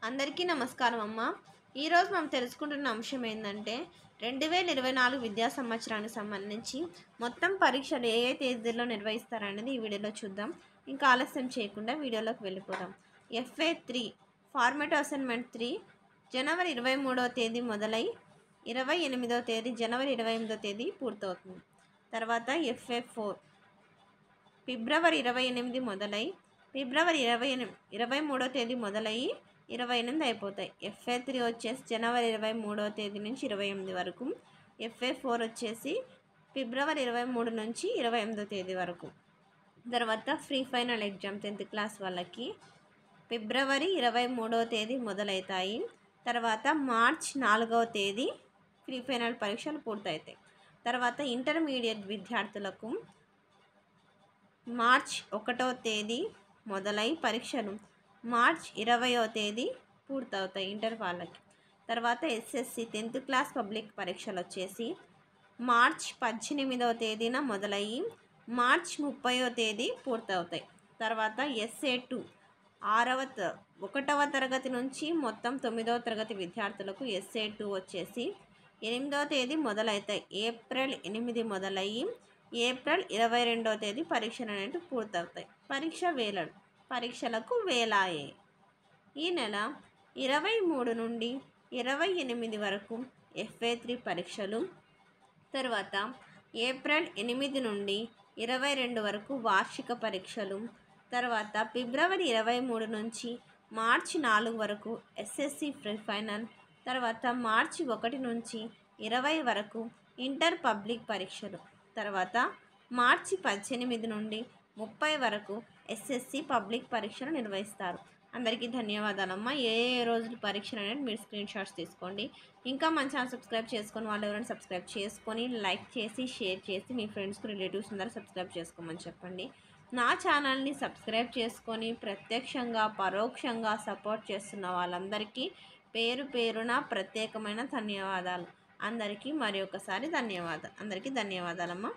అందరికీ నమస్కారం అమ్మ. ఈరోజు మనం తెలుసుకుంటున్న అంశం ఏంటంటే 2024 విద్యా సంవత్సరానికి సంబంధించి మొత్తం పరీక్షలు ఏ తేదీల్లో నిర్వహిస్తారనేది ఈ వీడియోలో చూద్దాం. ఇంకా ఆలస్యం చేయకుండా వీడియోలోకి వెళ్ళిపోదాం. FA3 ఫార్మేట్ అసైన్మెంట్ 3 జనవరి 23వ తేదీ మొదలై 28వ తేదీ జనవరి 28వ తేదీ పూర్తవుతుంది. తర్వాత FA4 ఫిబ్రవరి 28 మొదలై ఫిబ్రవరి 23వ తేదీ మొదలయ్యి 28 అయిపోతాయి. FA3 వచ్చేసి జనవరి 23వ తేదీ నుంచి 28 వరకు. FA4 వచ్చేసి ఫిబ్రవరి 23 నుంచి 28వ తేదీ వరకు. తర్వాత pre final exam 10th class వాళ్ళకి ఫిబ్రవరి 23వ తేదీ మొదలవుతాయి. తర్వాత మార్చ్ 4వ తేదీ ప్రీ ఫైనల్ పరీక్షలు పూర్తవుతాయి. తర్వాత ఇంటర్మీడియట్ విద్యార్థులకు మార్చ్ 1వ తేదీ మొదలై పరీక్షలు మార్చ్ 20వ తేదీ పూర్తవుతాయి ఇంటర్ వాళ్ళకి. తర్వాత SSC 10th క్లాస్ పబ్లిక్ పరీక్షలు వచ్చేసి మార్చ్ 18వ తేదీన మొదలయ్యి మార్చ్ 30వ తేదీ పూర్తవుతాయి. తర్వాత SA2 1వ తరగతి నుంచి మొత్తం 9వ తరగతి విద్యార్థులకు SA2 వచ్చేసి 8వ తేదీ మొదలవుతాయి. ఏప్రిల్ 8 మొదలయ్యి ఏప్రిల్ 22వ తేదీ పరీక్షలు అనేవి పూర్తవుతాయి. పరీక్షలకు వేలాయే. ఈ నెల 23 నుండి 28 వరకు FA3 పరీక్షలు. తర్వాత ఏప్రిల్ 8 నుండి 22 వరకు వార్షిక పరీక్షలు. తర్వాత ఫిబ్రవరి 23 నుంచి మార్చి 4 వరకు SSC ప్రీ ఫైనల్. తర్వాత మార్చి 1 నుంచి 20 వరకు ఇంటర్ పబ్లిక్ పరీక్షలు. తర్వాత మార్చి 18 నుండి 30 వరకు SSC పబ్లిక్ పరీక్షలు నిర్వహిస్తారు. అందరికీ ధన్యవాదాలమ్మా. ఏ రోజులు పరీక్షలు అనేది మీరు స్క్రీన్ షాట్స్ తీసుకోండి. ఇంకా మన ఛానల్ సబ్స్క్రైబ్ చేసుకొని వాళ్ళు ఎవరైనా సబ్స్క్రైబ్ చేసుకొని లైక్ చేసి షేర్ చేసి మీ ఫ్రెండ్స్కి రిలేటివ్స్ అందరూ సబ్స్క్రైబ్ చేసుకోమని చెప్పండి. నా ఛానల్ని సబ్స్క్రైబ్ చేసుకొని ప్రత్యక్షంగా పరోక్షంగా సపోర్ట్ చేస్తున్న వాళ్ళందరికీ పేరు పేరున ప్రత్యేకమైన ధన్యవాదాలు. అందరికీ మరి ఒకసారి అందరికీ ధన్యవాదాలమ్మా.